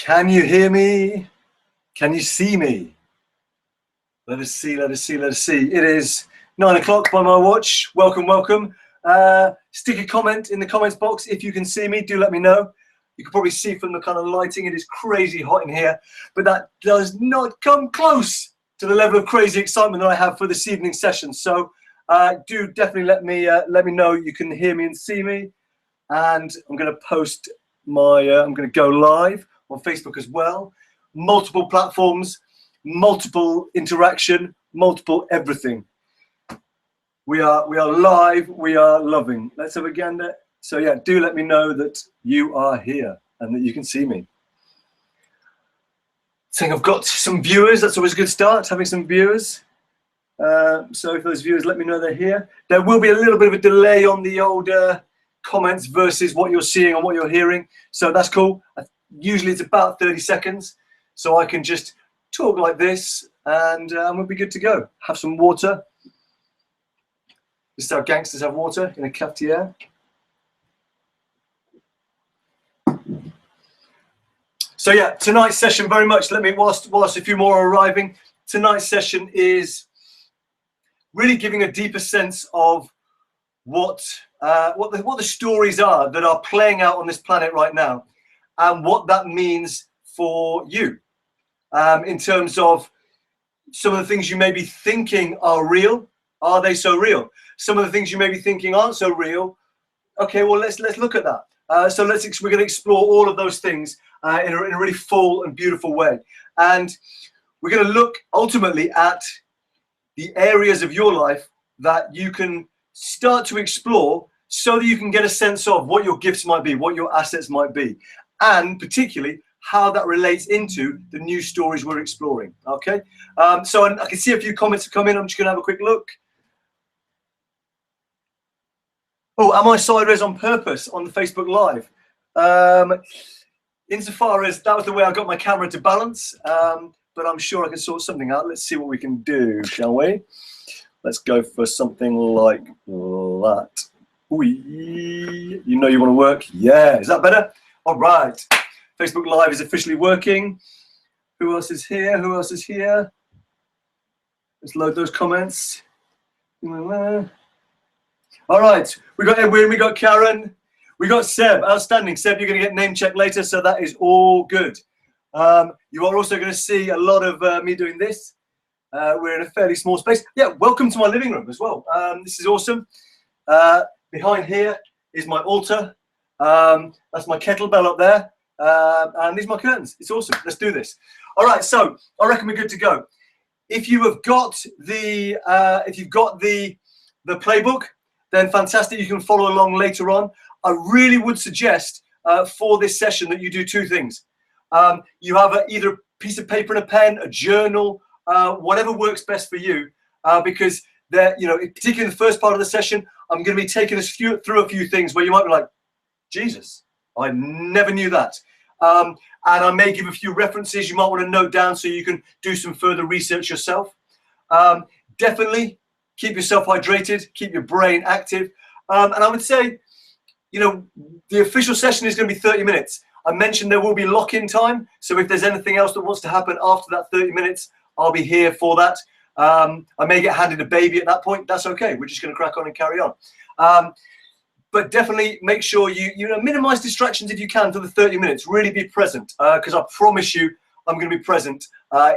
Can you hear me? Can you see me? Let us see, let us see, let us see. It is 9 o'clock by my watch. Welcome, welcome. Stick a comment in the comments box if you can see me. Do let me know. You can probably see from the kind of lighting, it is crazy hot in here, but that does not come close to the level of crazy excitement that I have for this evening's session. So do definitely let me know you can hear me and see me. And I'm going to post my, I'm going to go live on Facebook as well. Multiple platforms, multiple interaction, multiple everything. We are live, we are loving. Let's have again. So yeah, do let me know that you are here and that you can see me. Saying I've got some viewers, that's always a good start, having some viewers. So if those viewers let me know they're here. There will be a little bit of a delay on the old comments versus what you're seeing and what you're hearing. So that's cool. Usually it's about 30 seconds. So I can just talk like this and we'll be good to go. Have some water. This is how gangsters have water in a cafetiere. So yeah, tonight's session very much, let me, whilst a few more are arriving, tonight's session is really giving a deeper sense of what the stories are that are playing out on this planet right now and what that means for you in terms of some of the things you may be thinking are real. Are they so real? Some of the things you may be thinking aren't so real. Okay, well, let's look at that. So we're going to explore all of those things in a really full and beautiful way. And we're going to look ultimately at the areas of your life that you can start to explore so that you can get a sense of what your gifts might be, what your assets might be, and particularly how that relates into the new stories we're exploring. Okay, so I can see a few comments have come in. I'm just going to have a quick look. Oh, am I sideways on purpose on the Facebook Live? Insofar as that was the way I got my camera to balance, but I'm sure I can sort something out. Let's see what we can do, shall we? Let's go for something like that. Ooh, you know you want to work? Yeah, is that better? All right. Facebook Live is officially working. Who else is here? Who else is here? Let's load those comments. All right, we got Edwin, we got Karen, we got Seb. Outstanding. Seb, you're going to get name checked later, so that is all good. You are also going to see a lot of me doing this. We're in a fairly small space. Yeah, welcome to my living room as well. This is awesome. Behind here is my altar. That's my kettlebell up there. And these are my curtains. It's awesome. Let's do this. All right, so I reckon we're good to go. If you have got the playbook, then fantastic. You can follow along later on. I really would suggest for this session that you do two things. You have either a piece of paper and a pen, a journal, whatever works best for you, because there, particularly in the first part of the session, I'm going to be taking us through a few things where you might be like, Jesus, I never knew that. And I may give a few references you might want to note down so you can do some further research yourself. Definitely keep yourself hydrated, keep your brain active. And I would say, the official session is going to be 30 minutes. I mentioned there will be lock-in time. So if there's anything else that wants to happen after that 30 minutes, I'll be here for that. I may get handed a baby at that point. That's okay. We're just going to crack on and carry on. But definitely make sure you minimize distractions if you can for the 30 minutes. Really be present, because I promise you I'm going to be present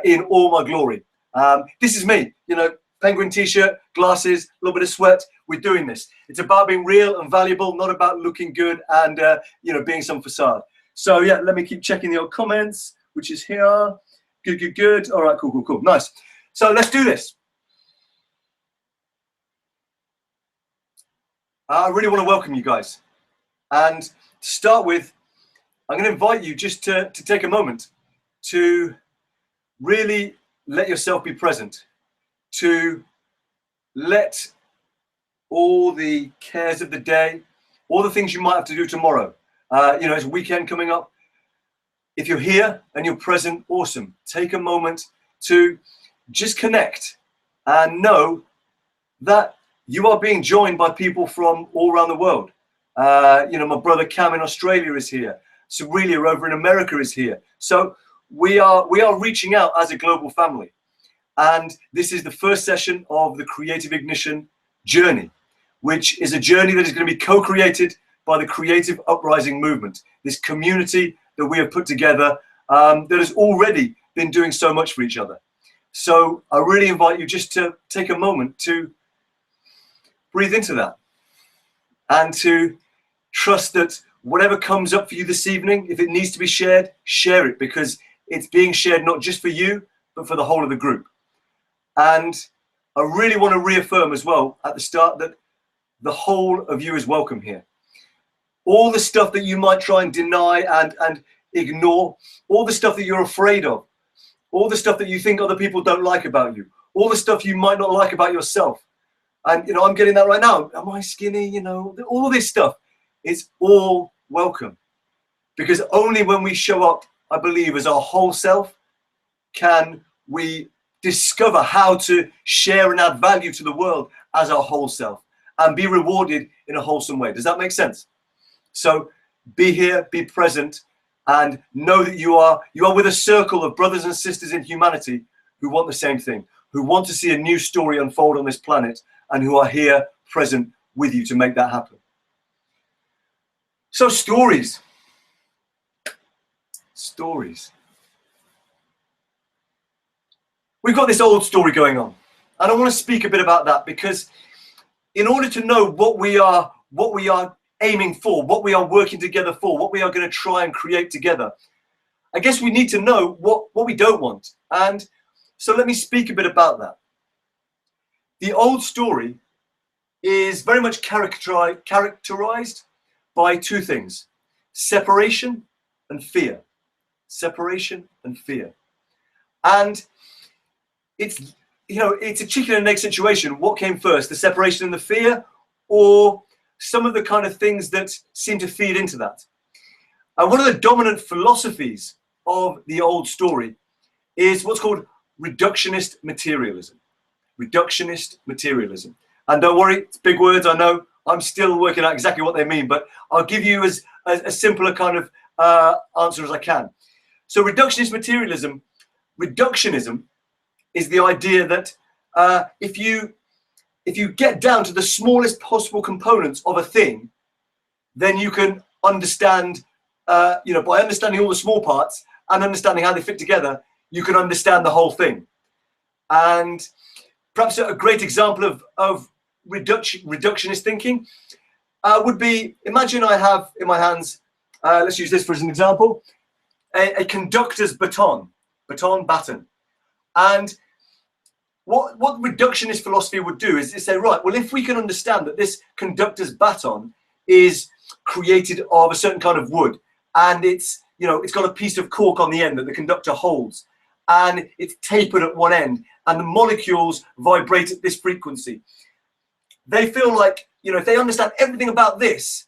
in all my glory. This is me, penguin t-shirt, glasses, a little bit of sweat. We're doing this. It's about being real and valuable, not about looking good and being some facade. So yeah, let me keep checking the old comments, which is here. Good, good, good. All right, cool, cool, cool. Nice. So let's do this. I really want to welcome you guys. And to start with, I'm going to invite you just to take a moment to really let yourself be present, to let all the cares of the day, all the things you might have to do tomorrow, it's a weekend coming up. If you're here and you're present, awesome. Take a moment to just connect and know that you are being joined by people from all around the world. My brother Cam in Australia is here. Cerelia over in America is here. So we are reaching out as a global family. And this is the first session of the Creative Ignition journey, which is a journey that is going to be co-created by the Creative Uprising movement, this community that we have put together that has already been doing so much for each other. So I really invite you just to take a moment to breathe into that and to trust that whatever comes up for you this evening, if it needs to be shared, share it, because it's being shared not just for you, but for the whole of the group. And I really want to reaffirm as well at the start that the whole of you is welcome here. All the stuff that you might try and deny and ignore, all the stuff that you're afraid of, all the stuff that you think other people don't like about you, all the stuff you might not like about yourself. And, you know, I'm getting that right now. Am I skinny? You know, all this stuff is all welcome. Because only when we show up, I believe, as our whole self, can we discover how to share and add value to the world as our whole self and be rewarded in a wholesome way. Does that make sense? So be here, be present, and know that you are with a circle of brothers and sisters in humanity who want the same thing, who want to see a new story unfold on this planet, and who are here present with you to make that happen. So stories. We've got this old story going on, and I want to speak a bit about that, because in order to know what we are aiming for, what we are working together for, what we are going to try and create together, I guess we need to know what we don't want. And so let me speak a bit about that. The old story is very much characterized by two things: separation and fear. Separation and fear. And it's, you know, it's a chicken and egg situation. What came first, the separation and the fear, or some of the kind of things that seem to feed into that? And one of the dominant philosophies of the old story is what's called reductionist materialism. Reductionist materialism. And don't worry, it's big words, I know. I'm still working out exactly what they mean, but I'll give you as a simpler kind of answer as I can. So reductionist materialism, reductionism is the idea that if you get down to the smallest possible components of a thing, then you can understand, you know, by understanding all the small parts and understanding how they fit together, you can understand the whole thing. And perhaps a great example of reductionist thinking would be, imagine I have in my hands, let's use this for as an example, a conductor's baton. And what reductionist philosophy would do is say, right, well, if we can understand that this conductor's baton is created of a certain kind of wood, and it's, you know, it's got a piece of cork on the end that the conductor holds, and it's tapered at one end, and the molecules vibrate at this frequency. They feel like, you know, if they understand everything about this,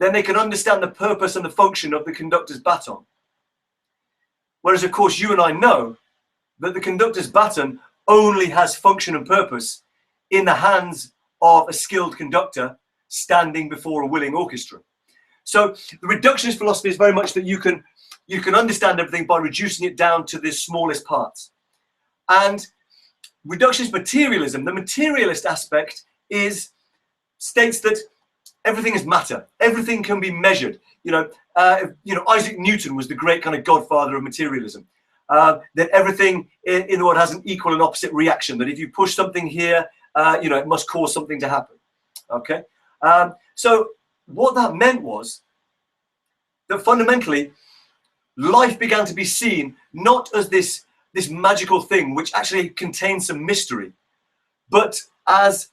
then they can understand the purpose and the function of the conductor's baton. Whereas, of course, you and I know that the conductor's baton only has function and purpose in the hands of a skilled conductor standing before a willing orchestra. So the reductionist philosophy is very much that you can understand everything by reducing it down to the smallest parts. And reductionist materialism, the materialist aspect, states that everything is matter, everything can be measured. You know, Isaac Newton was the great kind of godfather of materialism. That everything in the world has an equal and opposite reaction, that if you push something here, you know, it must cause something to happen. Okay, so what that meant was that fundamentally life began to be seen not as this magical thing which actually contains some mystery, but as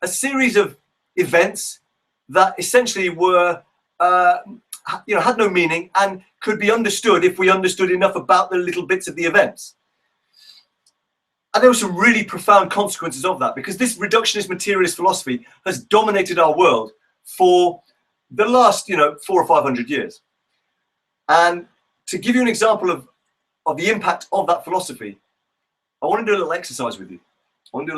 a series of events that essentially were you know, had no meaning and could be understood if we understood enough about the little bits of the events. And there were some really profound consequences of that, because this reductionist materialist philosophy has dominated our world for the last, you know, 400 or 500 years. And to give you an example of the impact of that philosophy, I want to do a little exercise with you. And it's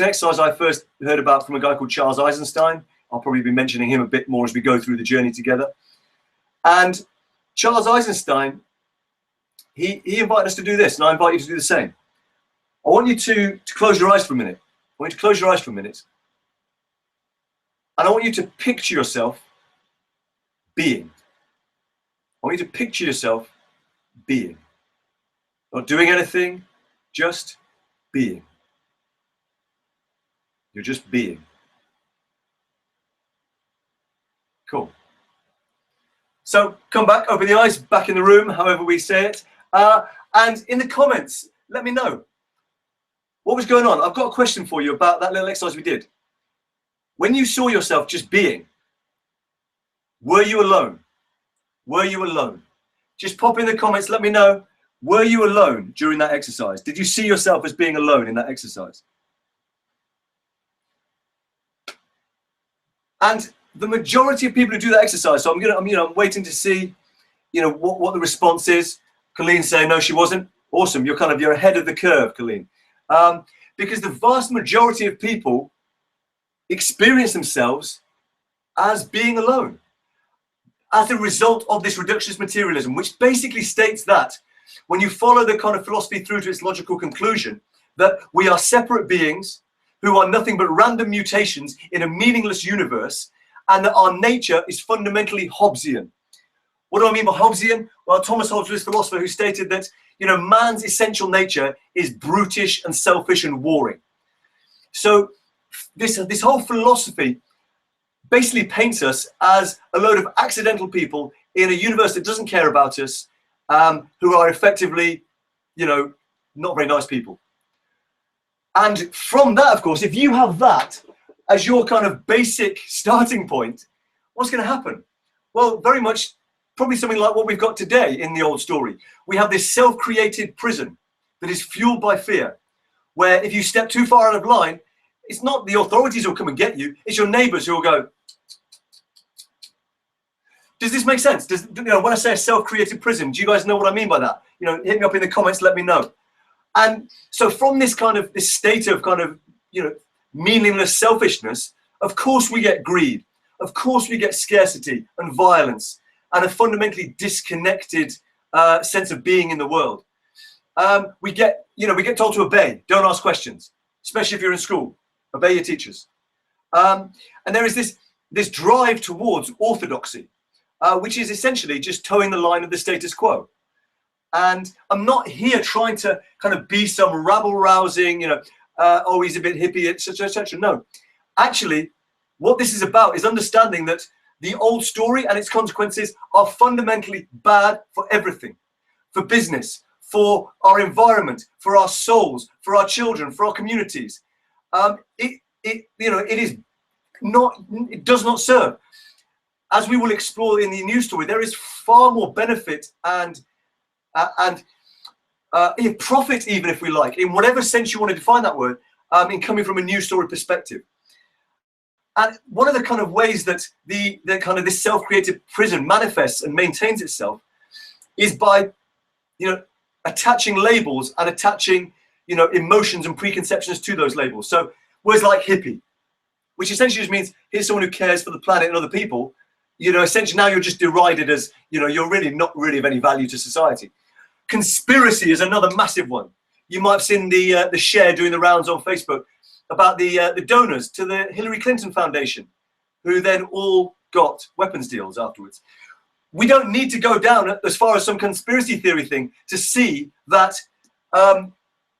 an exercise I first heard about from a guy called Charles Eisenstein. I'll probably be mentioning him a bit more as we go through the journey together. And Charles Eisenstein, he invited us to do this, and I invite you to do the same. I want you to close your eyes for a minute. I want you to close your eyes for a minute. And I want you to picture yourself being. I want you to picture yourself being. Not doing anything, just being. You're just being. Cool. So come back, open the eyes, back in the room, however we say it. And in the comments, let me know. What was going on? I've got a question for you about that little exercise we did. When you saw yourself just being, were you alone? Were you alone? Just pop in the comments, let me know. Were you alone during that exercise? Did you see yourself as being alone in that exercise? And the majority of people who do that exercise, so I'm waiting to see, what the response is. Colleen saying no, she wasn't. Awesome, you're ahead of the curve, Colleen. Because the vast majority of people experience themselves as being alone as a result of this reductionist materialism, which basically states that when you follow the kind of philosophy through to its logical conclusion, that we are separate beings who are nothing but random mutations in a meaningless universe, and that our nature is fundamentally Hobbesian. What do I mean by Hobbesian? Well, Thomas Hobbes was a philosopher who stated that, man's essential nature is brutish and selfish and warring. So this whole philosophy basically paints us as a load of accidental people in a universe that doesn't care about us, who are effectively, not very nice people. And from that, of course, if you have that as your kind of basic starting point, what's going to happen? Well, very much probably something like what we've got today in the old story. We have this self-created prison that is fueled by fear, where if you step too far out of line, it's not the authorities who will come and get you, it's your neighbors who will go. Does this make sense? When I say a self-created prison, do you guys know what I mean by that? Hit me up in the comments, let me know. And so from this state of meaningless selfishness, of course we get greed, of course we get scarcity and violence and a fundamentally disconnected sense of being in the world. We get told to obey, don't ask questions, especially if you're in school, obey your teachers. And there is this drive towards orthodoxy, which is essentially just towing the line of the status quo. And I'm not here trying to kind of be some rabble-rousing, oh, he's a bit hippie, etc., etc. No, actually, what this is about is understanding that the old story and its consequences are fundamentally bad for everything, for business, for our environment, for our souls, for our children, for our communities. It does not serve. As we will explore in the new story, there is far more benefit and profit, even if we like, in whatever sense you want to define that word, in coming from a new story perspective. And one of the kind of ways that this self-created prison manifests and maintains itself is by, attaching labels and attaching, emotions and preconceptions to those labels. So words like hippie, which essentially just means here's someone who cares for the planet and other people. Essentially now you're just derided as, you're really not really of any value to society. Conspiracy is another massive one. You might have seen the share doing the rounds on Facebook about the donors to the Hillary Clinton Foundation, who then all got weapons deals afterwards. We don't need to go down as far as some conspiracy theory thing to see that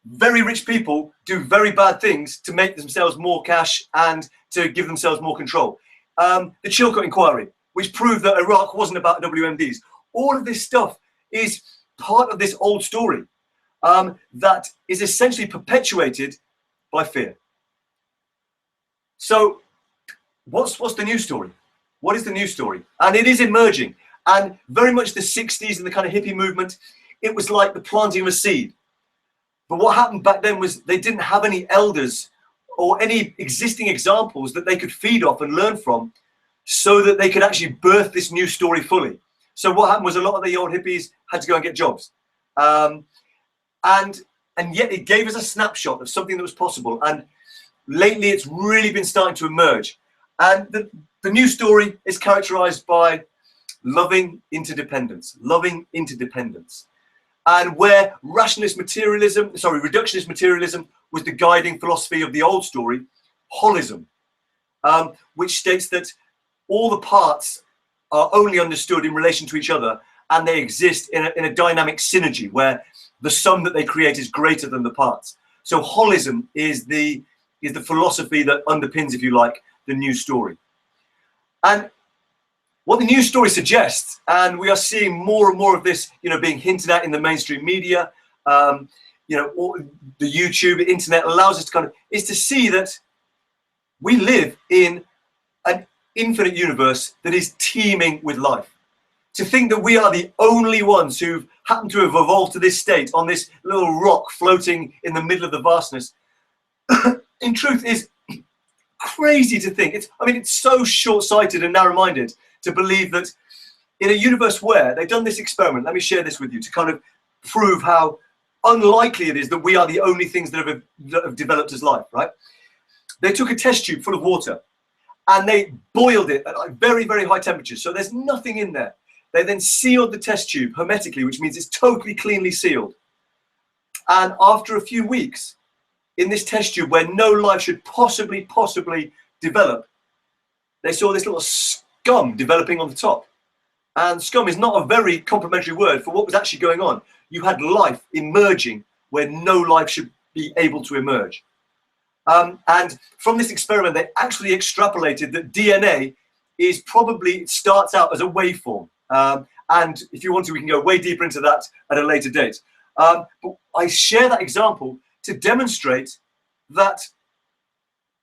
very rich people do very bad things to make themselves more cash and to give themselves more control. The Chilcot Inquiry, which proved that Iraq wasn't about WMDs. All of this stuff is part of this old story that is essentially perpetuated by fear. So what's the new story? What is the new story? And it is emerging. And very much the 60s and the kind of hippie movement, it was like the planting of a seed. But what happened back then was they didn't have any elders or any existing examples that they could feed off and learn from so that they could actually birth this new story fully. So what happened was a lot of the old hippies had to go and get jobs. And yet it gave us a snapshot of something that was possible. And lately it's really been starting to emerge. And the new story is characterized by reductionist materialism. And where reductionist materialism was the guiding philosophy of the old story, Holism, which states that all the parts are only understood in relation to each other, and they exist in a dynamic synergy where the sum that they create is greater than the parts. So holism is the philosophy that underpins, if you like, the new story. And what the new story suggests, and we are seeing more and more of this, being hinted at in the mainstream media, the YouTube, internet allows us to is to see that we live in an infinite universe that is teeming with life. To think that we are the only ones who happen to have evolved to this state on this little rock floating in the middle of the vastness, in truth, is crazy to think. It's so short-sighted and narrow-minded to believe that in a universe where they've done this experiment, let me share this with you to prove how unlikely it is that we are the only things that have developed as life, right? They took a test tube full of water and they boiled it at very, very high temperatures. So there's nothing in there. They then sealed the test tube hermetically, which means it's totally cleanly sealed. And after a few weeks in this test tube where no life should possibly develop, they saw this little scum developing on the top. And scum is not a very complimentary word for what was actually going on. You had life emerging where no life should be able to emerge. And from this experiment, they actually extrapolated that DNA starts out as a waveform. And if you want to, we can go way deeper into that at a later date. But I share that example to demonstrate that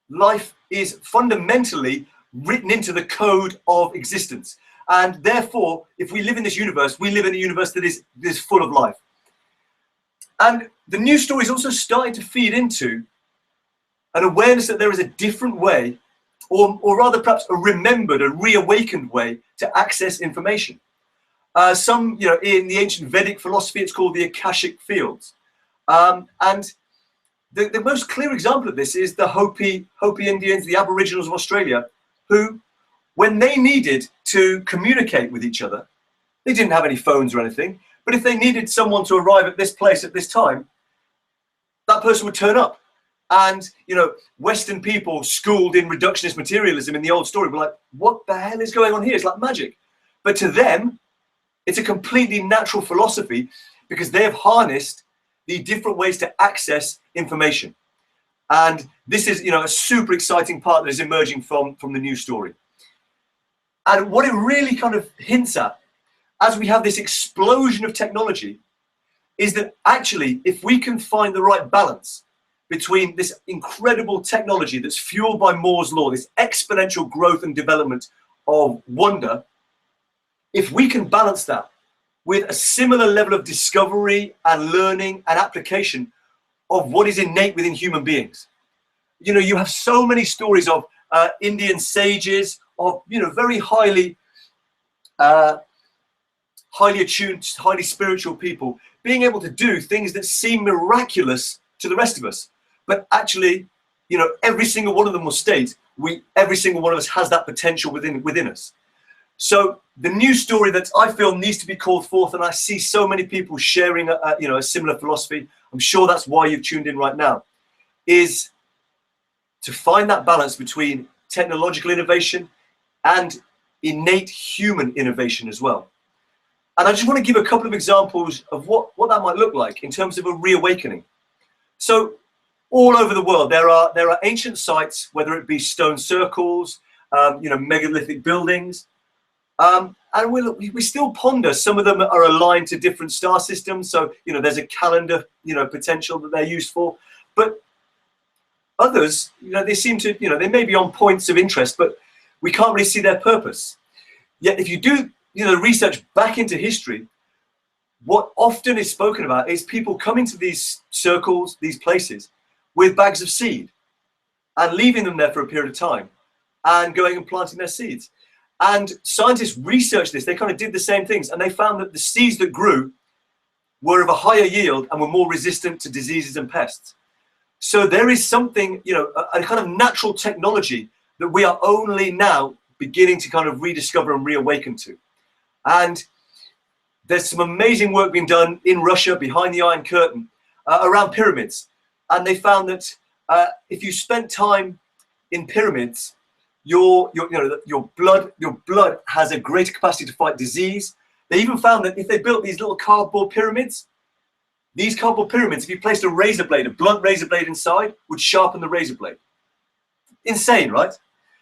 life is fundamentally written into the code of existence. And therefore, if we live in this universe, we live in a universe that is full of life. And the new story is also starting to feed into an awareness that there is a different way, or rather perhaps a reawakened way to access information. In the ancient Vedic philosophy, it's called the Akashic fields. And the most clear example of this is the Hopi Indians, the Aboriginals of Australia, who, when they needed to communicate with each other, they didn't have any phones or anything, but if they needed someone to arrive at this place at this time, that person would turn up. And, Western people schooled in reductionist materialism in the old story were like, what the hell is going on here? It's like magic. But to them, it's a completely natural philosophy because they have harnessed the different ways to access information. And this is, a super exciting part that is emerging from the new story. And what it really hints at, as we have this explosion of technology, is that actually, if we can find the right balance between this incredible technology that's fueled by Moore's law, this exponential growth and development of wonder, if we can balance that with a similar level of discovery and learning and application of what is innate within human beings. You have so many stories of Indian sages, of very highly attuned, highly spiritual people being able to do things that seem miraculous to the rest of us. But actually, every single one of them will state every single one of us has that potential within us. So the new story that I feel needs to be called forth, and I see so many people sharing a similar philosophy, I'm sure that's why you've tuned in right now, is to find that balance between technological innovation and innate human innovation as well. And I just want to give a couple of examples of what that might look like in terms of a reawakening. So all over the world, there are ancient sites, whether it be stone circles, megalithic buildings, and we still ponder. Some of them are aligned to different star systems, so there's a calendar potential that they're used for. But others, they seem to they may be on points of interest, but we can't really see their purpose. Yet, if you do research back into history, what often is spoken about is people coming to these circles, these places, with bags of seed and leaving them there for a period of time and going and planting their seeds. And scientists researched this. They did the same things, and they found that the seeds that grew were of a higher yield and were more resistant to diseases and pests. So there is something, a kind of natural technology that we are only now beginning to kind of rediscover and reawaken to. And there's some amazing work being done in Russia behind the Iron Curtain around pyramids. And they found that if you spent time in pyramids, your blood has a greater capacity to fight disease. They even found that if they built these little cardboard pyramids, if you placed a razor blade, a blunt razor blade inside, would sharpen the razor blade. Insane, right?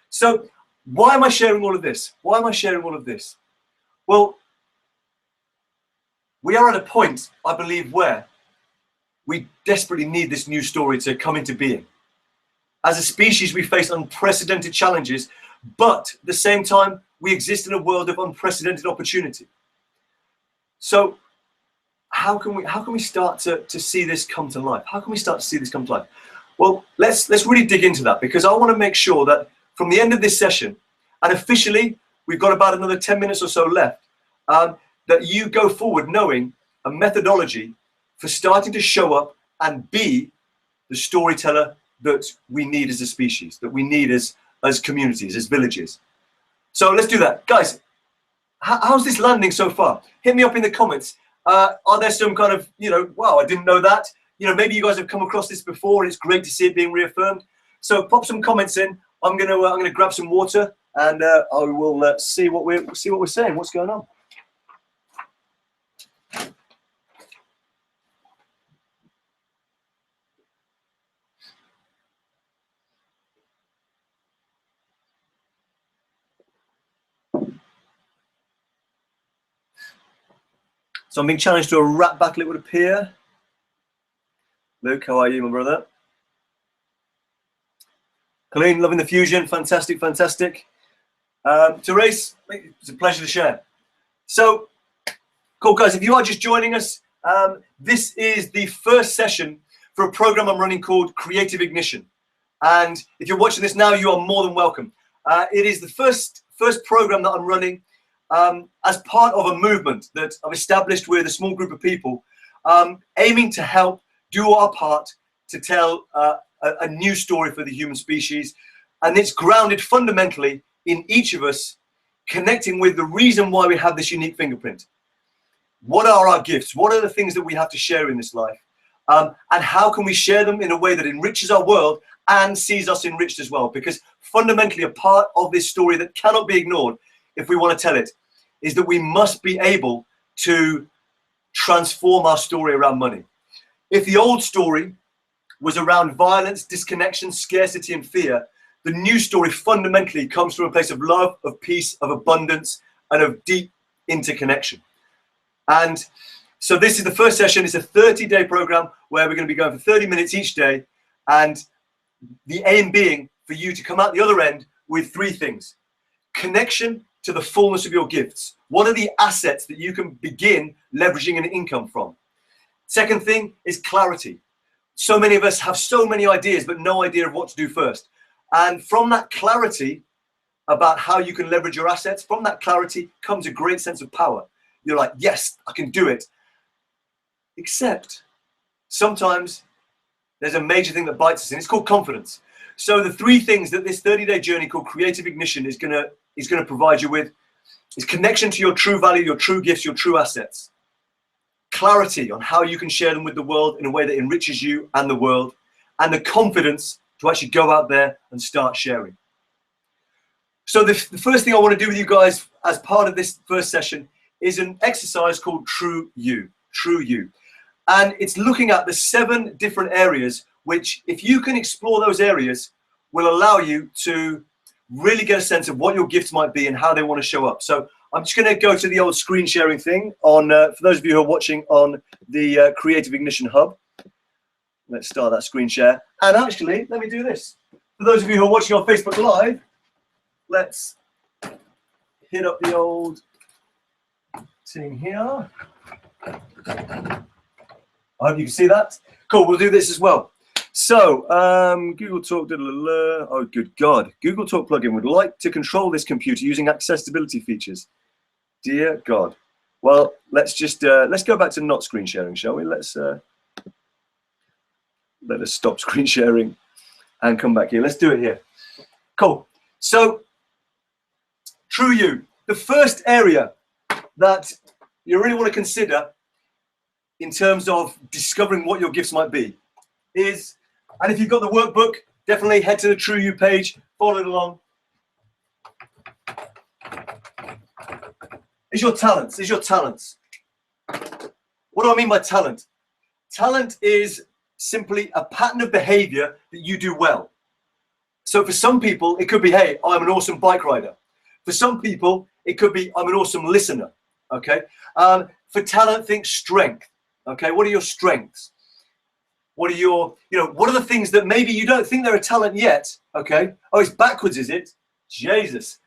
So why am I sharing all of this? Why am I sharing all of this? Well, we are at a point, I believe, where we desperately need this new story to come into being. As a species, we face unprecedented challenges, but at the same time, we exist in a world of unprecedented opportunity. So how can we start to see this come to life? How can we start to see this come to life? Well, let's really dig into that, because I want to make sure that from the end of this session, and officially we've got about another 10 minutes or so left, that you go forward knowing a methodology for starting to show up and be the storyteller that we need as a species, that we need as communities, as villages. So let's do that. Guys, how's this landing so far? Hit me up in the comments. Are there some kind of, wow, I didn't know that. Maybe you guys have come across this before and it's great to see it being reaffirmed. So pop some comments in. I'm gonna grab some water and I will see what we're saying. What's going on? So I'm being challenged to a rap battle, it would appear. Luke, how are you, my brother? Colleen, loving the fusion. Fantastic, fantastic. Therese, it's a pleasure to share. So, cool, guys. If you are just joining us, this is the first session for a program I'm running called Creative Ignition. And if you're watching this now, you are more than welcome. It is the first program that I'm running as part of a movement that I've established with a small group of people, aiming to help do our part to tell a new story for the human species. And it's grounded fundamentally in each of us connecting with the reason why we have this unique fingerprint. What are our gifts? What are the things that we have to share in this life? And how can we share them in a way that enriches our world and sees us enriched as well? Because fundamentally a part of this story that cannot be ignored, if we want to tell it, is that we must be able to transform our story around money. If the old story was around violence, disconnection, scarcity, and fear, the new story fundamentally comes from a place of love, of peace, of abundance, and of deep interconnection. And so this is the first session. It's a 30-day program where we're going to be going for 30 minutes each day. And the aim being for you to come out the other end with three things: connection to the fullness of your gifts. What are the assets that you can begin leveraging an income from? Second thing is clarity. So many of us have so many ideas, but no idea of what to do first. And from that clarity about how you can leverage your assets, from that clarity comes a great sense of power. You're like, yes, I can do it. Except sometimes there's a major thing that bites us, and it's called confidence. So the three things that this 30-day journey called Creative Ignition is gonna provide you with is connection to your true value, your true gifts, your true assets. Clarity on how you can share them with the world in a way that enriches you and the world, and the confidence to actually go out there and start sharing. So the first thing I want to do with you guys as part of this first session is an exercise called TRUEYOU. TRUEYOU. And it's looking at the 7 different areas which, if you can explore those areas, will allow you to really get a sense of what your gifts might be and how they want to show up. So I'm just going to go to the old screen sharing thing on, for those of you who are watching on the Creative Ignition Hub. Let's start that screen share. And actually, let me do this. For those of you who are watching on Facebook Live, let's hit up the old thing here. I hope you can see that. Cool, we'll do this as well. So, Google Talk, oh good God. Google Talk plugin would like to control this computer using accessibility features. Dear God. Well, let's just, let's go back to not screen sharing, shall we? Let us stop screen sharing and come back here. Let's do it here. Cool. So, true you. The first area that you really want to consider in terms of discovering what your gifts might be is, and if you've got the workbook, definitely head to the True You page, follow it along. Is your talents, is your talents. What do I mean by talent? Talent is simply a pattern of behavior that you do well. So for some people, it could be, hey, I'm an awesome bike rider. For some people, it could be, I'm an awesome listener, okay? For talent, think strength, okay? What are your strengths? What are your, what are the things that maybe you don't think they're a talent yet, okay? Oh, it's backwards, is it? Jesus.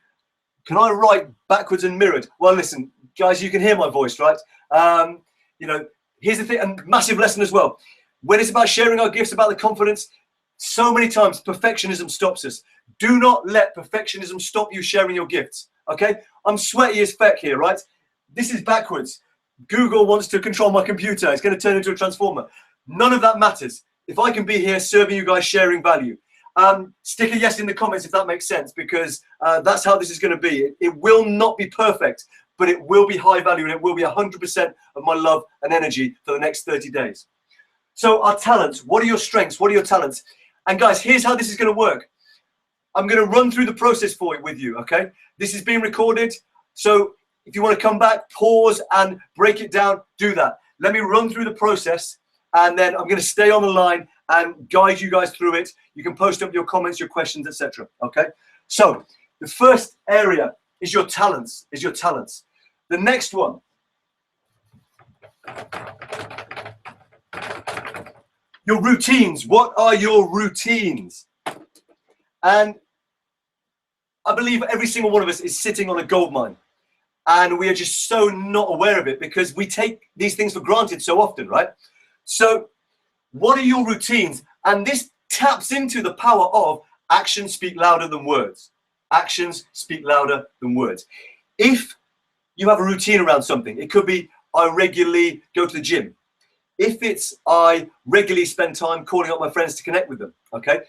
Can I write backwards and mirrored? Well, listen, guys, you can hear my voice, right? Here's the thing, and massive lesson as well. When it's about sharing our gifts, about the confidence, so many times perfectionism stops us. Do not let perfectionism stop you sharing your gifts, okay? I'm sweaty as feck here, right? This is backwards. Google wants to control my computer. It's going to turn into a transformer. None of that matters. If I can be here serving you guys, sharing value. Stick a yes in the comments if that makes sense, because that's how this is going to be. It will not be perfect, but it will be high value, and it will be 100% of my love and energy for the next 30 days. So our talents, what are your strengths? What are your talents? And guys, here's how this is going to work. I'm going to run through the process with you, okay? This is being recorded. So if you want to come back, pause and break it down, do that. Let me run through the process, and then I'm going to stay on the line and guide you guys through it. You can post up your comments, your questions, etc. Okay? So the first area is your talents, The next one, your routines. What are your routines? And I believe every single one of us is sitting on a gold mine, and we are just so not aware of it because we take these things for granted so often, right? So what are your routines? And this taps into the power of actions speak louder than words. Actions speak louder than words. If you have a routine around something, it could be I regularly go to the gym. If it's I regularly spend time calling up my friends to connect with them, okay?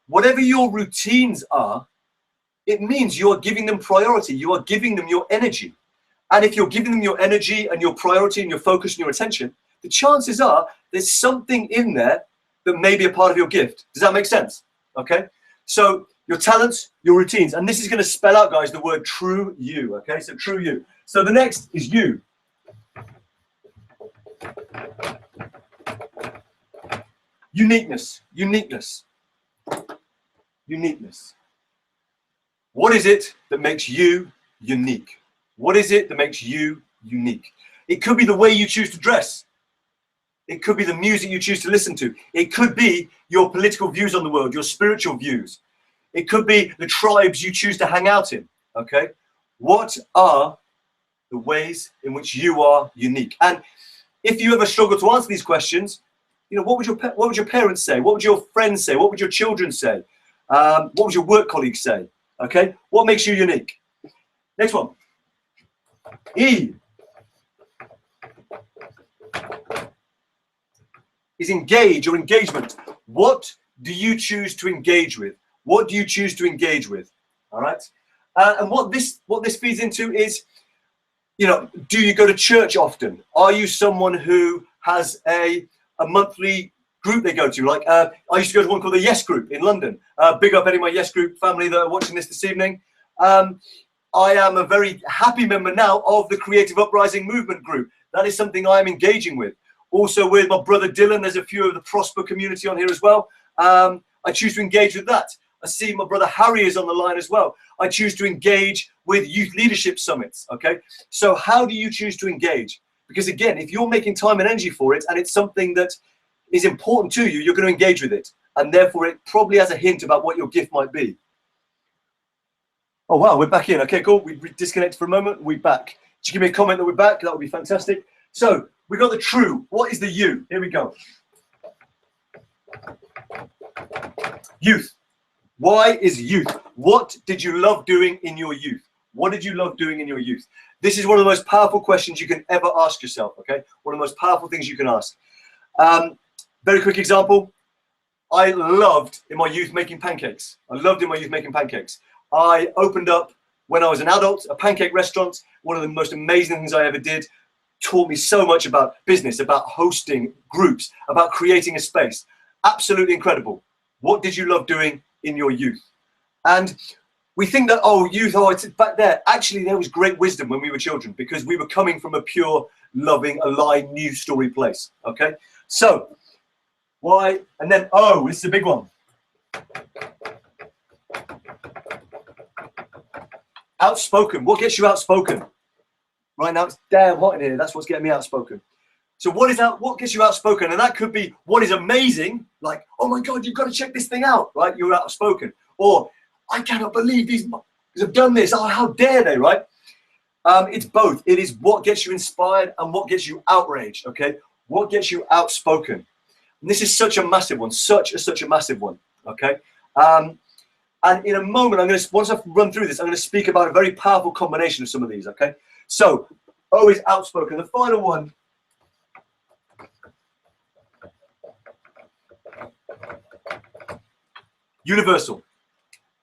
Whatever your routines are, it means you are giving them priority. You are giving them your energy. And if you're giving them your energy and your priority and your focus and your attention, the chances are there's something in there that may be a part of your gift. Does that make sense? Okay? So your talents, your routines. And this is going to spell out, guys, the word true you. Okay? So true you. So the next is you. Uniqueness. Uniqueness. Uniqueness. What is it that makes you unique? What is it that makes you unique? It could be the way you choose to dress. It could be the music you choose to listen to. It could be your political views on the world, your spiritual views. It could be the tribes you choose to hang out in, okay? What are the ways in which you are unique? And if you ever struggle to answer these questions, what would your parents say? What would your friends say? What would your children say? What would your work colleagues say? Okay, what makes you unique? Next one. E is engage or engagement. What do you choose to engage with? What do you choose to engage with? All right. And what this feeds into is, do you go to church often? Are you someone who has a monthly group they go to? Like I used to go to one called the Yes Group in London. Big up any of my Yes Group family that are watching this evening. I am a very happy member now of the Creative Uprising Movement group. That is something I am engaging with. Also with my brother Dylan, there's a few of the Prosper community on here as well. I choose to engage with that. I see my brother Harry is on the line as well. I choose to engage with youth leadership summits, okay? So how do you choose to engage? Because again, if you're making time and energy for it and it's something that is important to you, you're going to engage with it. And therefore it probably has a hint about what your gift might be. Oh, wow, we're back in. Okay, cool. We disconnected for a moment. We're back. Just give me a comment that we're back. That would be fantastic. So we got the true. What is the you? Here we go. Youth. Why is youth? What did you love doing in your youth? What did you love doing in your youth? This is one of the most powerful questions you can ever ask yourself, okay? One of the most powerful things you can ask. Very quick example. I loved in my youth making pancakes. I loved in my youth making pancakes. I opened up, when I was an adult, a pancake restaurant. One of the most amazing things I ever did. Taught me so much about business, about hosting groups, about creating a space. Absolutely incredible. What did you love doing in your youth? And we think that, oh, youth, oh, it's back there. Actually, there was great wisdom when we were children, because we were coming from a pure, loving, alive, new story place. Okay? So, why? And then, oh, this is a big one. Outspoken. What gets you outspoken? Right now, it's damn hot in here. That's what's getting me outspoken. So what gets you outspoken? And that could be what is amazing, like, oh my God, you've got to check this thing out, right? You're outspoken. Or, I cannot believe these have done this. Oh, how dare they, right? It's both. It is what gets you inspired and what gets you outraged, okay? What gets you outspoken? And this is such a massive one, such a massive one, okay? And in a moment, once I've run through this, I'm going to speak about a very powerful combination of some of these, okay? So, O is outspoken. The final one. Universal.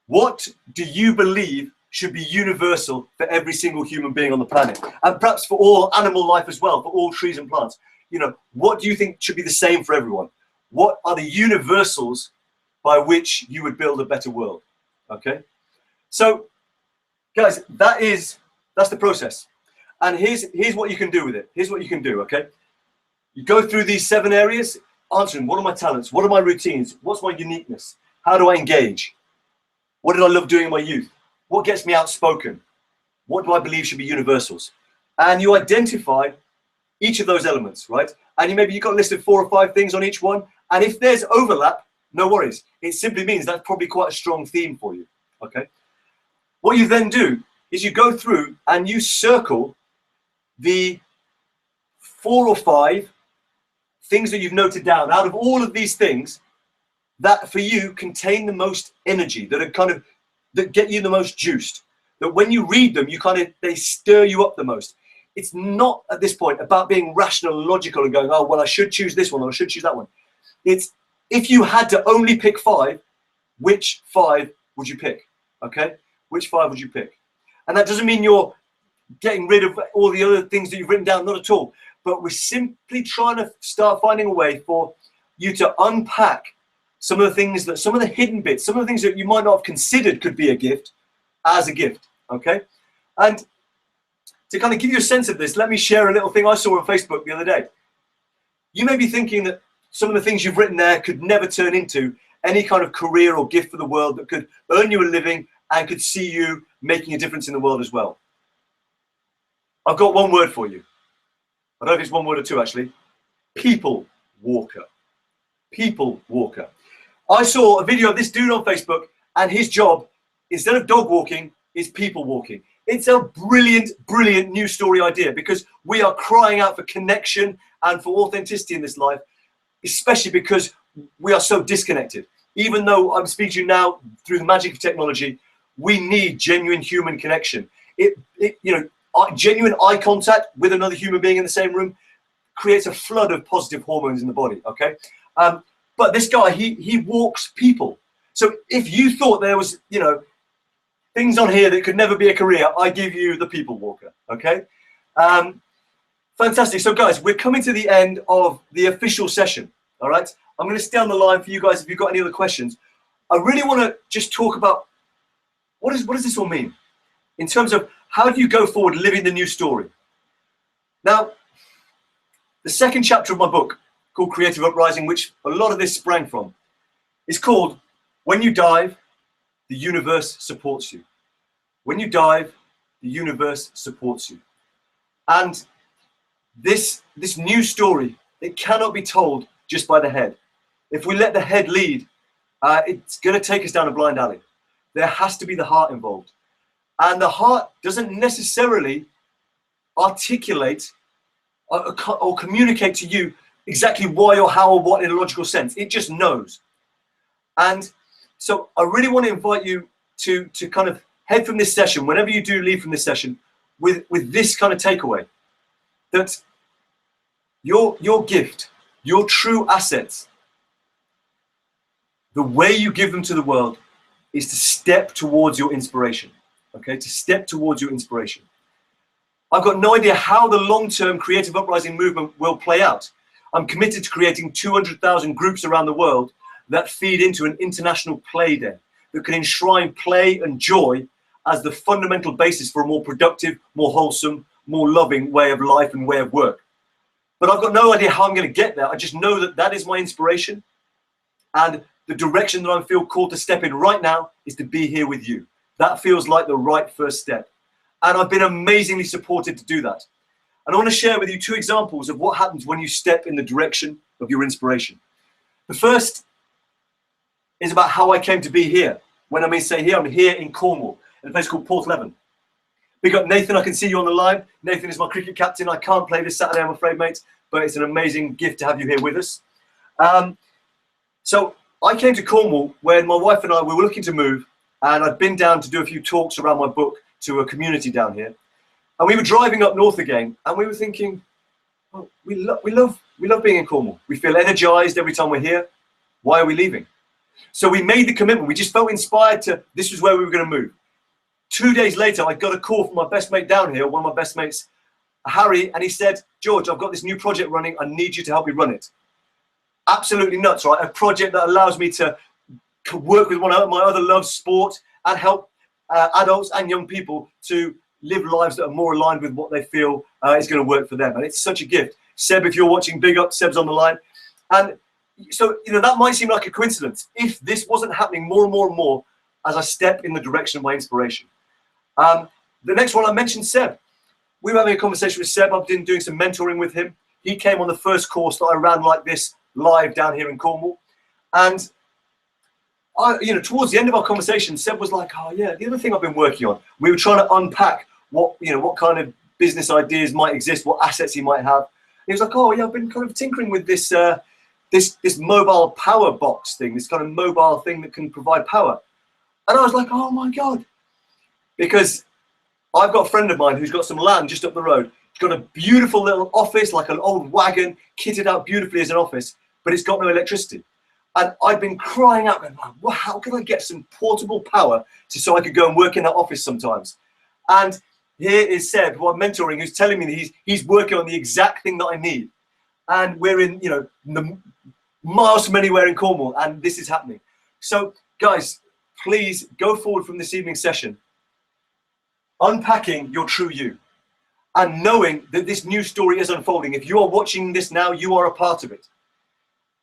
What do you believe should be universal for every single human being on the planet? And perhaps for all animal life as well, for all trees and plants. You know, what do you think should be the same for everyone? What are the universals by which you would build a better world? Okay? So, guys, that's the process. And here's what you can do with it. Here's what you can do, okay? You go through these 7 areas, answering, what are my talents? What are my routines? What's my uniqueness? How do I engage? What did I love doing in my youth? What gets me outspoken? What do I believe should be universals? And you identify each of those elements, right? And you've got listed 4 or 5 things on each one. And if there's overlap, no worries. It simply means that's probably quite a strong theme for you, okay? What you then do is you go through and you circle the 4 or 5 things that you've noted down out of all of these things that for you contain the most energy, that get you the most juiced, that when you read them, they stir you up the most. It's not at this point about being rational and logical and going, oh, well, I should choose this one or I should choose that one. It's, if you had to only pick 5, which 5 would you pick? Okay? Which 5 would you pick? And that doesn't mean you're getting rid of all the other things that you've written down, not at all. But we're simply trying to start finding a way for you to unpack some of the things some of the hidden bits, some of the things that you might not have considered could be a gift, as a gift, okay? And to kind of give you a sense of this, let me share a little thing I saw on Facebook the other day. You may be thinking that some of the things you've written there could never turn into any kind of career or gift for the world that could earn you a living and could see you making a difference in the world as well. I've got one word for you. I don't know if it's one word or 2, actually. People walker. People walker. I saw a video of this dude on Facebook, and his job, instead of dog walking, is people walking. It's a brilliant, brilliant news story idea, because we are crying out for connection and for authenticity in this life, especially because we are so disconnected. Even though I'm speaking to you now through the magic of technology, we need genuine human connection. Genuine eye contact with another human being in the same room creates a flood of positive hormones in the body, okay? But this guy, he walks people. So if you thought there was, things on here that could never be a career, I give you the people walker, okay? Fantastic. So guys, we're coming to the end of the official session, all right? I'm going to stay on the line for you guys if you've got any other questions. I really want to just talk about what does this all mean in terms of how do you go forward living the new story? Now, the second chapter of my book, called Creative Uprising, which a lot of this sprang from, is called When You Dive, the Universe Supports You. When you dive, the universe supports you. And this new story, it cannot be told just by the head. If we let the head lead, it's going to take us down a blind alley. There has to be the heart involved. And the heart doesn't necessarily articulate or communicate to you exactly why or how or what in a logical sense. It just knows. And so I really want to invite you to kind of head from this session, whenever you do leave from this session, with this kind of takeaway, that your gift, your true assets, the way you give them to the world is to step towards your inspiration. Okay, to step towards your inspiration. I've got no idea how the long-term creative uprising movement will play out. I'm committed to creating 200,000 groups around the world that feed into an international play day that can enshrine play and joy as the fundamental basis for a more productive, more wholesome, more loving way of life and way of work. But I've got no idea how I'm going to get there. I just know that that is my inspiration, and the direction that I feel called to step in right now is to be here with you. That feels like the right first step. And I've been amazingly supported to do that. And I want to share with you 2 examples of what happens when you step in the direction of your inspiration. The first is about how I came to be here. When I mean say here, I'm here in Cornwall, in a place called Porthleven. Big up Nathan, I can see you on the line. Nathan is my cricket captain. I can't play this Saturday, I'm afraid, mate, but it's an amazing gift to have you here with us. So I came to Cornwall when my wife and I, we were looking to move, and I'd been down to do a few talks around my book to a community down here. And we were driving up north again, and we were thinking, oh, we love being in Cornwall. We feel energized every time we're here. Why are we leaving? So we made the commitment. We just felt inspired to, this was where we were going to move. 2 days later, I got a call from my best mate down here, one of my best mates, Harry, and he said, George, I've got this new project running. I need you to help me run it. Absolutely nuts, right? A project that allows me to work with one of my other loves, sport, and help adults and young people to live lives that are more aligned with what they feel is going to work for them. And it's such a gift. Seb, if you're watching, big up, Seb's on the line. And so, you know, that might seem like a coincidence if this wasn't happening more and more and more as I step in the direction of my inspiration. The next one I mentioned, Seb. We were having a conversation with Seb. I've been doing some mentoring with him. He came on the first course that I ran like this live down here in Cornwall. And towards the end of our conversation, Seb was like, oh yeah, the other thing I've been working on, we were trying to unpack what kind of business ideas might exist, what assets he might have. And he was like, oh yeah, I've been kind of tinkering with this this mobile power box thing, this kind of mobile thing that can provide power. And I was like, oh my God. Because I've got a friend of mine who's got some land just up the road. He's got a beautiful little office, like an old wagon, kitted out beautifully as an office, but it's got no electricity. And I've been crying out, going, well, how can I get some portable power so I could go and work in that office sometimes? And here is Seb, who I'm mentoring, who's telling me that he's working on the exact thing that I need. And we're in, the miles from anywhere in Cornwall, and this is happening. So, guys, please go forward from this evening's session, unpacking your true you, and knowing that this new story is unfolding. If you are watching this now, you are a part of it.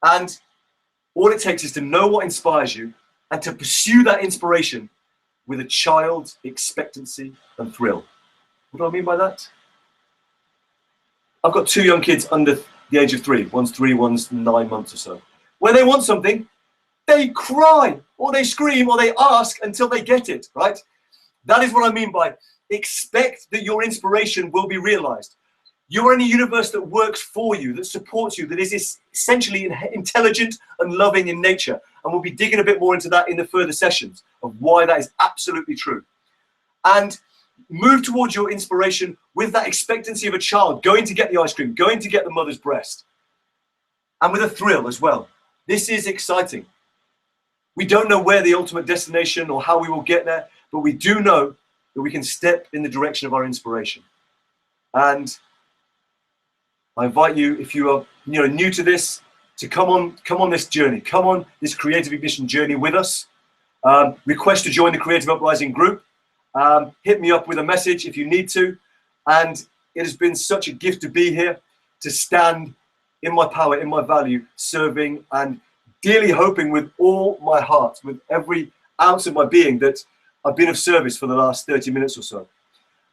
And all it takes is to know what inspires you and to pursue that inspiration with a child's expectancy and thrill. What do I mean by that? I've got 2 young kids under the age of 3. One's 3, one's 9 months or so. When they want something, they cry or they scream or they ask until they get it, right? That is what I mean by expect that your inspiration will be realized. You're in a universe that works for you, that supports you, that is essentially intelligent and loving in nature. And we'll be digging a bit more into that in the further sessions of why that is absolutely true. And move towards your inspiration with that expectancy of a child going to get the ice cream, going to get the mother's breast, and with a thrill as well. This is exciting. We don't know where the ultimate destination or how we will get there, but we do know that we can step in the direction of our inspiration. And I invite you, if you are new to this, to come on this journey, come on this creative ignition journey with us. Request to join the Creative Uprising group. Hit me up with a message if you need to. And it has been such a gift to be here, to stand in my power, in my value, serving and dearly hoping with all my heart, with every ounce of my being, that I've been of service for the last 30 minutes or so.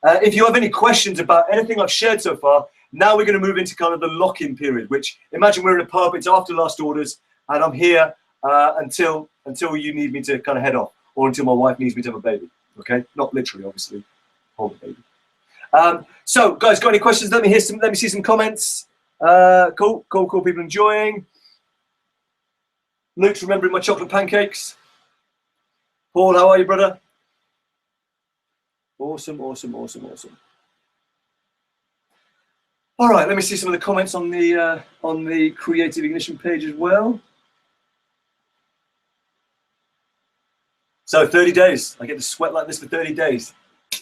If you have any questions about anything I've shared so far, now we're going to move into kind of the lock-in period, which imagine we're in a pub, it's after last orders, and I'm here until you need me to kind of head off, or until my wife needs me to have a baby. Okay, not literally, obviously, hold the baby. So, guys, got any questions? Let me see some comments. Cool. People enjoying. Luke's remembering my chocolate pancakes. Paul, how are you, brother? Awesome. All right, let me see some of the comments on the Creative Ignition page as well. So 30 days, I get to sweat like this for 30 days.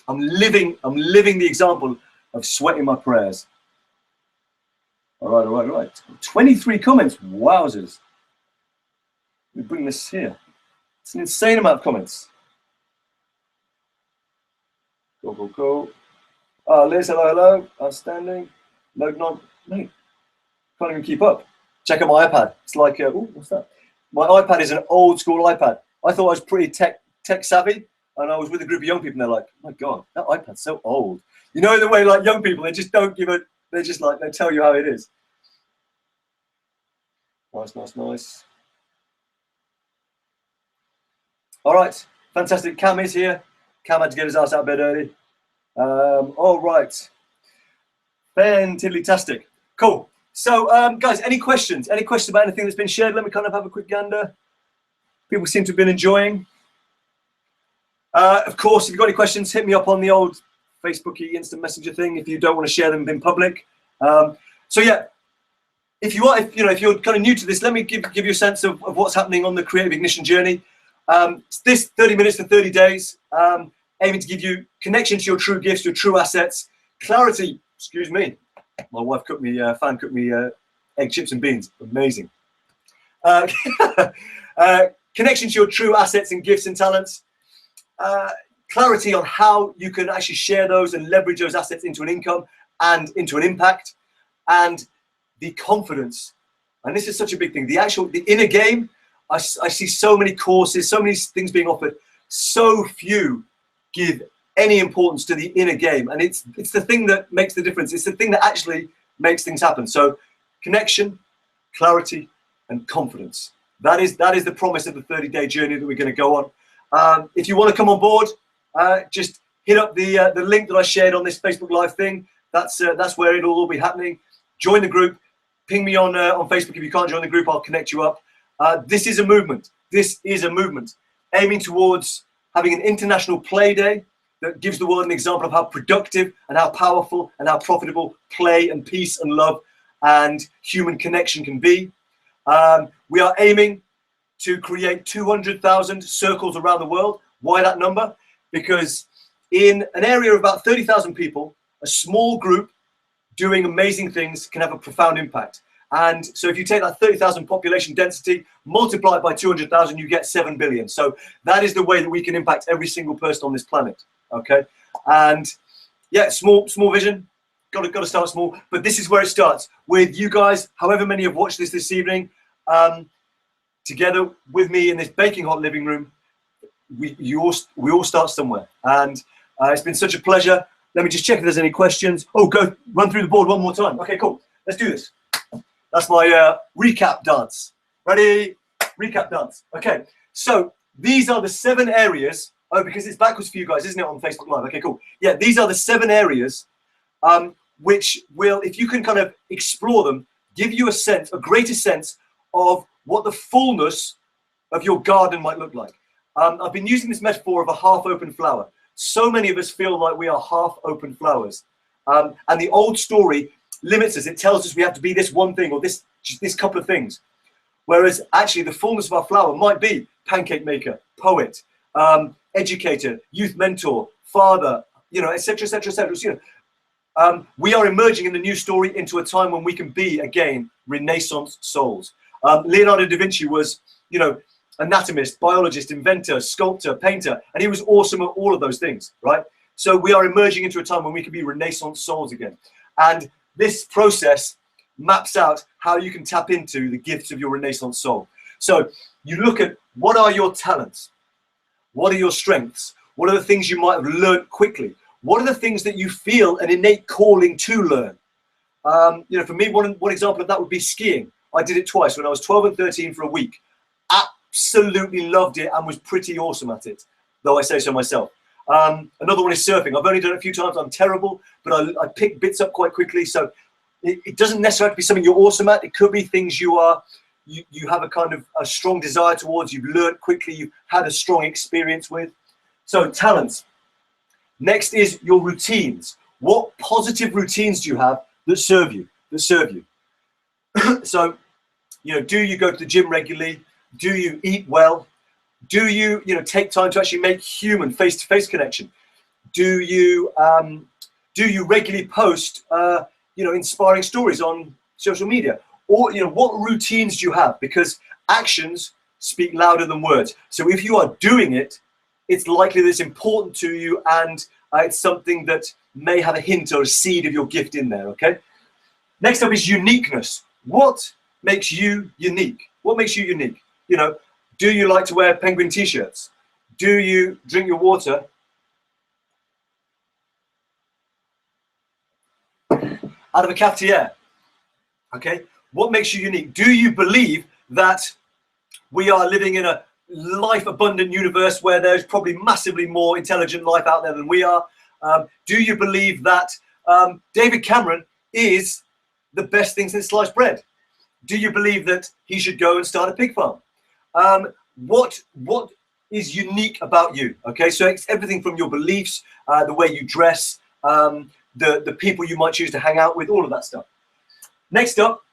I'm living the example of sweating my prayers. All right. 23 comments, wowzers. Let me bring this here. It's an insane amount of comments. Go. Liz, hello. Outstanding. Load not, mate. Can't even keep up. Check out my iPad. It's like, what's that? My iPad is an old school iPad. I thought I was pretty tech savvy, and I was with a group of young people, and they're like, oh my God, that iPad's so old. You know, the way like young people, they just don't give it, they're just like, they tell you how it is. Nice. All right, fantastic. Cam is here. Cam had to get his ass out of bed early. All right. Fantastic. Cool. So, guys, any questions? Any questions about anything that's been shared? Let me kind of have a quick gander. People seem to have been enjoying. Of course, if you've got any questions, hit me up on the old Facebooky instant messenger thing if you don't want to share them in public. So yeah, if you're kind of new to this, let me give you a sense of what's happening on the creative ignition journey. This 30 minutes for 30 days, aiming to give you connection to your true gifts, your true assets, clarity. Excuse me, my wife cooked me, fan cooked me egg, chips and beans. Amazing. Connection to your true assets and gifts and talents. Clarity on how you can actually share those and leverage those assets into an income and into an impact, and the confidence. And this is such a big thing. The inner game. I see so many courses, so many things being offered. So few give any importance to the inner game, and it's the thing that makes the difference. It's the thing that actually makes things happen. So, connection, clarity, and confidence. That is the promise of the 30-day journey that we're going to go on. If you want to come on board, just hit up the link that I shared on this Facebook Live thing. That's where it'll all be happening. Join the group. Ping me on Facebook if you can't join the group. I'll connect you up. This is a movement. This is a movement aiming towards having an international play day that gives the world an example of how productive and how powerful and how profitable play and peace and love and human connection can be. We are aiming to create 200,000 circles around the world. Why that number? Because in an area of about 30,000 people, a small group doing amazing things can have a profound impact. And so if you take that 30,000 population density, multiply it by 200,000, you get 7 billion. So that is the way that we can impact every single person on this planet. Okay. And yeah, small vision. Got to start small. But this is where it starts with you guys. However many have watched this evening, together with me in this baking hot living room. We all start somewhere, and it's been such a pleasure. Let me just check if there's any questions. Oh, go run through the board one more time. Okay, cool. Let's do this. That's my recap dance. Ready? Recap dance. Okay, so these are the 7 areas. Oh, because it's backwards for you guys, isn't it, on Facebook Live? Okay, cool. Yeah, these are the 7 areas which will, if you can kind of explore them, give you a greater sense of what the fullness of your garden might look like. I've been using this metaphor of a half-open flower. So many of us feel like we are half-open flowers. And the old story limits us. It tells us we have to be this one thing or this couple of things. Whereas actually the fullness of our flower might be pancake maker, poet, educator, youth mentor, father, etc., etc., etc. We are emerging in the new story into a time when we can be, again, Renaissance souls. Leonardo da Vinci was, anatomist, biologist, inventor, sculptor, painter, and he was awesome at all of those things, right? So we are emerging into a time when we can be Renaissance souls again. And this process maps out how you can tap into the gifts of your Renaissance soul. So you look at what are your talents? What are your strengths? What are the things you might have learned quickly? What are the things that you feel an innate calling to learn? For me, one example of that would be skiing. I did it twice when I was 12 and 13 for a week. Absolutely loved it and was pretty awesome at it, though I say so myself. Another one is surfing. I've only done it a few times. I'm terrible, but I pick bits up quite quickly. So it doesn't necessarily have to be something you're awesome at. It could be things you have a kind of a strong desire towards, you've learned quickly, you've had a strong experience with. So talents. Next is your routines. What positive routines do you have that serve you? So, do you go to the gym regularly? Do you eat well? Do you, take time to actually make human face-to-face connection? Do you regularly post, inspiring stories on social media? Or, what routines do you have? Because actions speak louder than words. So if you are doing it, it's likely that it's important to you, and it's something that may have a hint or a seed of your gift in there, okay? Next up is uniqueness. What makes you unique? What makes you unique? Do you like to wear penguin t-shirts? Do you drink your water out of a cafetiere? Okay, what makes you unique? Do you believe that we are living in a life-abundant universe where there's probably massively more intelligent life out there than we are? Do you believe that David Cameron is the best thing since sliced bread? Do you believe that he should go and start a pig farm? What is unique about you? Okay, so it's everything from your beliefs, the way you dress, the people you might choose to hang out with, all of that stuff. Next up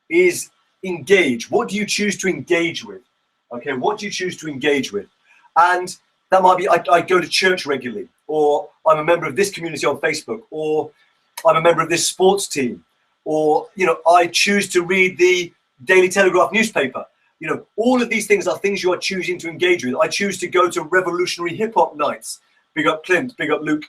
is engage. What do you choose to engage with? Okay, what do you choose to engage with? And that might be, I go to church regularly, or I'm a member of this community on Facebook, or I'm a member of this sports team, or, I choose to read the Daily Telegraph newspaper. All of these things are things you are choosing to engage with. I choose to go to revolutionary hip hop nights. Big up Clint, big up Luke.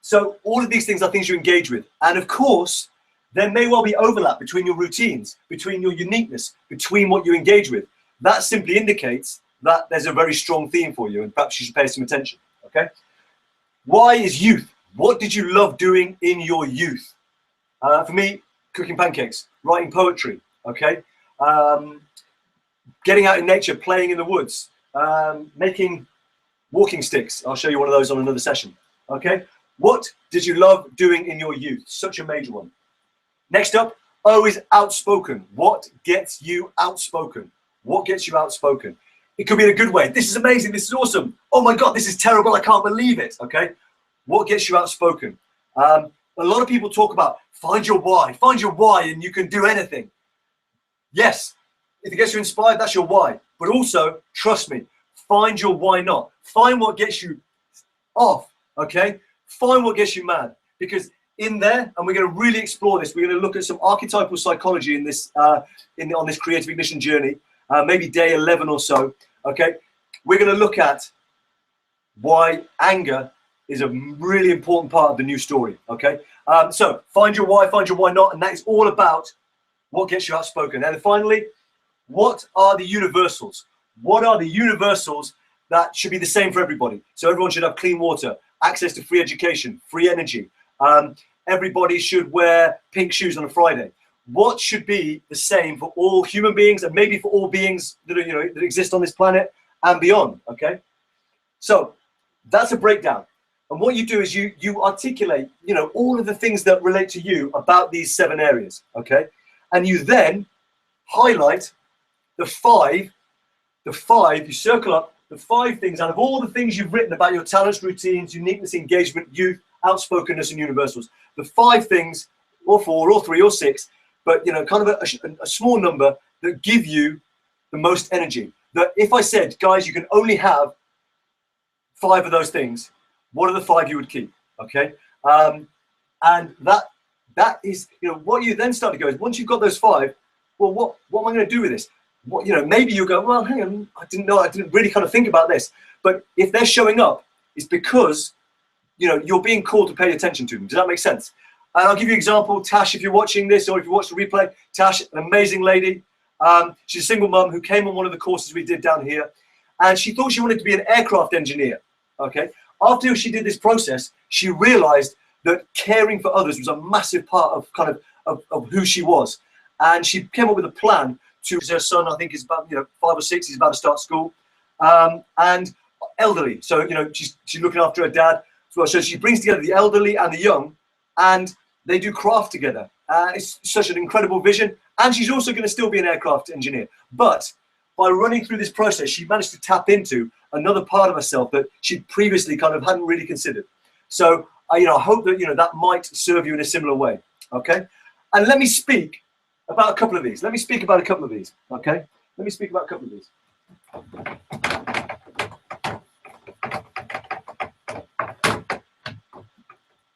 So all of these things are things you engage with. And of course, there may well be overlap between your routines, between your uniqueness, between what you engage with. That simply indicates that there's a very strong theme for you, and perhaps you should pay some attention, okay? Why is youth? What did you love doing in your youth? For me, cooking pancakes, writing poetry, okay? Getting out in nature, playing in the woods, making walking sticks. I'll show you one of those on another session, okay? What did you love doing in your youth? Such a major one. Next up, O is outspoken. What gets you outspoken? What gets you outspoken? It could be in a good way. This is amazing. This is awesome. Oh my God, this is terrible. I can't believe it. Okay. What gets you outspoken? A lot of people talk about find your why, and you can do anything. Yes. If it gets you inspired, that's your why. But also, trust me, find your why not. Find what gets you off. Okay. Find what gets you mad, because in there, and we're going to really explore this. We're going to look at some archetypal psychology in this, on this creative ignition journey, maybe day 11 or so. Okay, we're going to look at why anger is a really important part of the new story. Okay, so find your why not, and that is all about what gets you outspoken. And then finally, what are the universals? What are the universals that should be the same for everybody? So everyone should have clean water, access to free education, free energy. Everybody should wear pink shoes on a Friday. What should be the same for all human beings, and maybe for all beings that are, that exist on this planet and beyond? Okay, so that's a breakdown. And what you do is you articulate, all of the things that relate to you about these 7 areas. Okay, and you then highlight the five. You circle up the 5 things out of all the things you've written about your talents, routines, uniqueness, engagement, youth, outspokenness, and universals. The 5 things, or 4, or 3, or 6, but kind of a small number that give you the most energy. That if I said, guys, you can only have 5 of those things, what are the 5 you would keep? Okay, and that is, what you then start to go is, once you've got those 5, well, what am I going to do with this? What, maybe you go, well, hang on, I didn't really kind of think about this. But if they're showing up, it's because you're being called to pay attention to them. Does that make sense? And I'll give you an example. Tash, if you're watching this, or if you watch the replay, Tash, an amazing lady. She's a single mum who came on one of the courses we did down here, and she thought she wanted to be an aircraft engineer. Okay. After she did this process, she realized that caring for others was a massive part of of who she was. And she came up with a plan to, her son, I think, is about 5 or 6, he's about to start school, and elderly. So she's looking after her dad. So she brings together the elderly and the young, and they do craft together. It's such an incredible vision. And she's also going to still be an aircraft engineer. But by running through this process, she managed to tap into another part of herself that she previously kind of hadn't really considered. So I hope that that might serve you in a similar way. Okay, and let me speak about a couple of these. Okay, let me speak about a couple of these.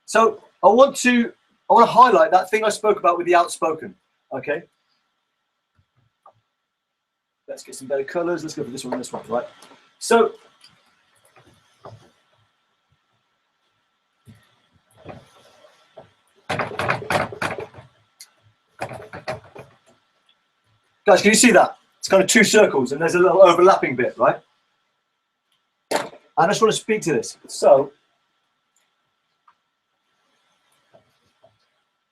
So I want to highlight that thing I spoke about with the outspoken. Okay. Let's get some better colors. Let's go for this one and this one, right? So guys, can you see that? It's kind of two circles and there's a little overlapping bit, right? I just want to speak to this. So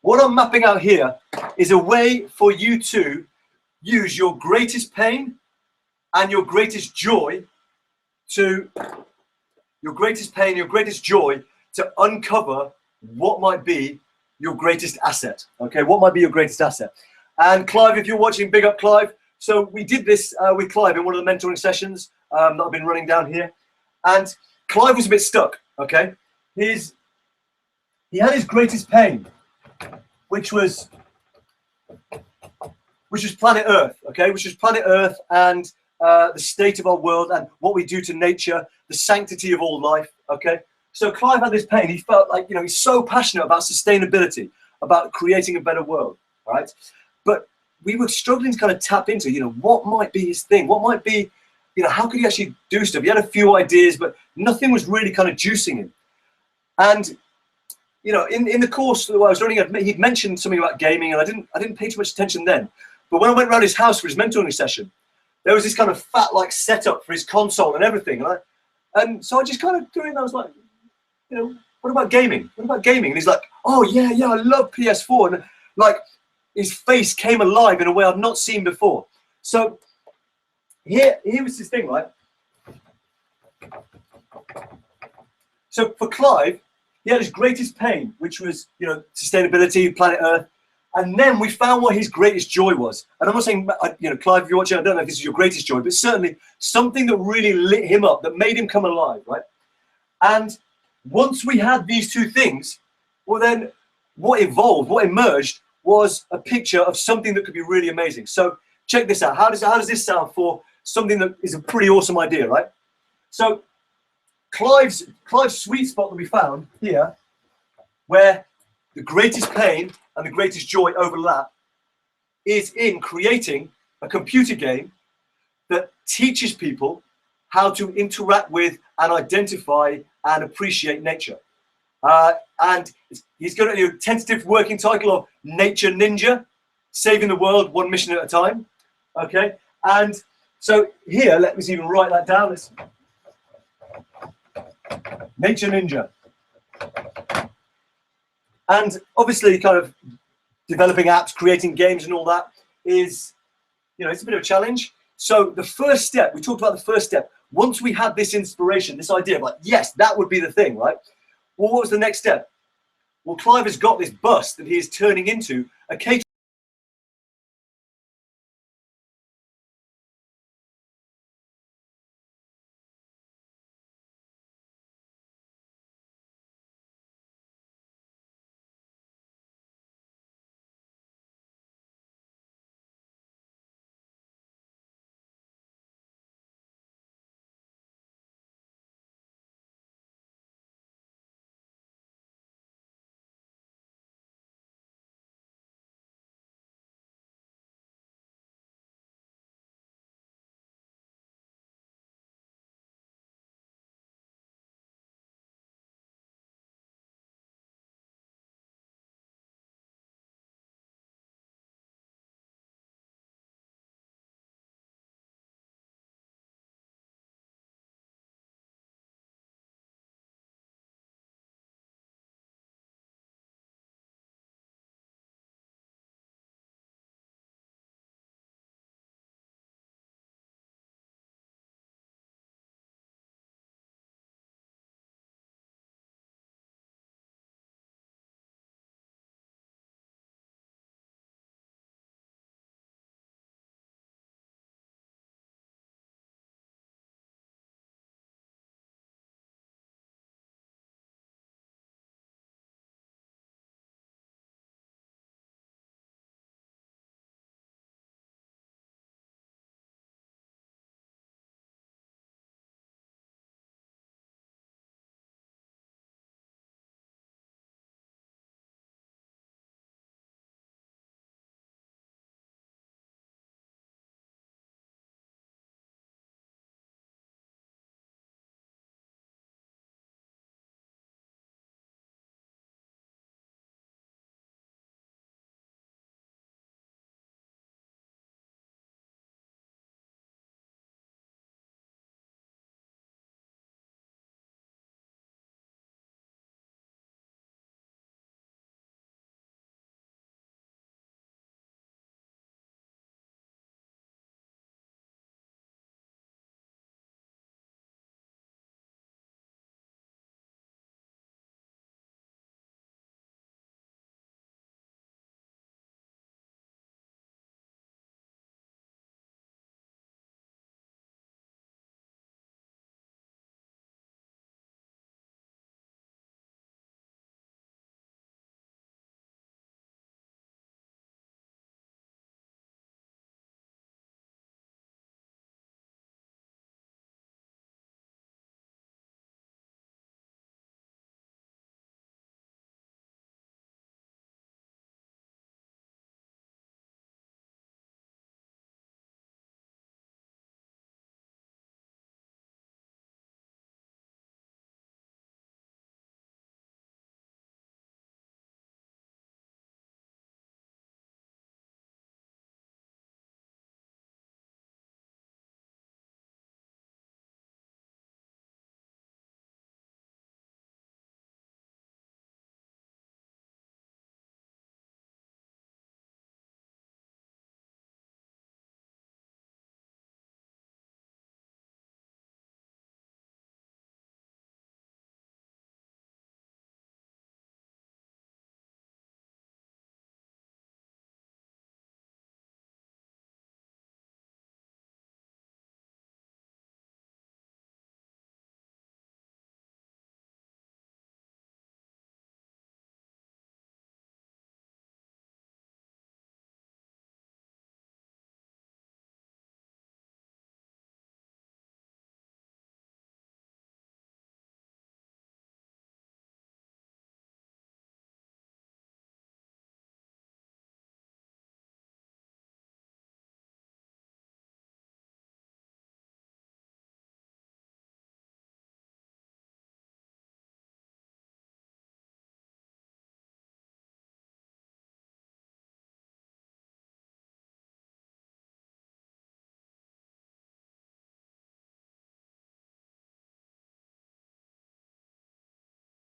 what I'm mapping out here is a way for you to use your greatest pain and your greatest joy to uncover what might be your greatest asset. Okay, what might be your greatest asset? And Clive, if you're watching, big up Clive. So we did this with Clive in one of the mentoring sessions that I've been running down here. And Clive was a bit stuck, okay? He had his greatest pain, which was planet Earth, okay? Which was planet Earth and the state of our world and what we do to nature, the sanctity of all life, okay? So Clive had this pain. He felt like, you know, he's so passionate about sustainability, about creating a better world, right? But we were struggling to kind of tap into, you know, what might be his thing? What might be, you know, how could he actually do stuff? He had a few ideas, but nothing was really kind of juicing him. And, you know, in the course that I was running, he'd mentioned something about gaming, and I didn't pay too much attention then. But when I went around his house for his mentoring session, there was this kind of fat-like setup for his console and everything. And so I just kind of threw in, I was like, you know, what about gaming? What about gaming? And he's like, oh, yeah, I love PS4. And like, his face came alive in a way I've not seen before. So here was this thing, right? So for Clive, he had his greatest pain, which was, you know, sustainability, planet Earth. And then we found what his greatest joy was. And I'm not saying, you know, Clive, if you're watching, I don't know if this is your greatest joy, but certainly something that really lit him up, that made him come alive, right? And once we had these two things, well, then what evolved, what emerged was a picture of something that could be really amazing. So check this out. How does this sound for something that is a pretty awesome idea, right? So Clive's sweet spot that we found here, where the greatest pain and the greatest joy overlap, is in creating a computer game that teaches people how to interact with and identify and appreciate nature. And he's got a tentative working title of Nature Ninja, saving the world one mission at a time. Okay, and so here, let me even write that down. Let's Nature Ninja. And obviously, kind of developing apps, creating games, and all that is, you know, it's a bit of a challenge. So the first step, we talked about the first step. Once we had this inspiration, this idea of like, yes, that would be the thing, right? Well, what was the next step? Well, Clive has got this bus that he is turning into a catering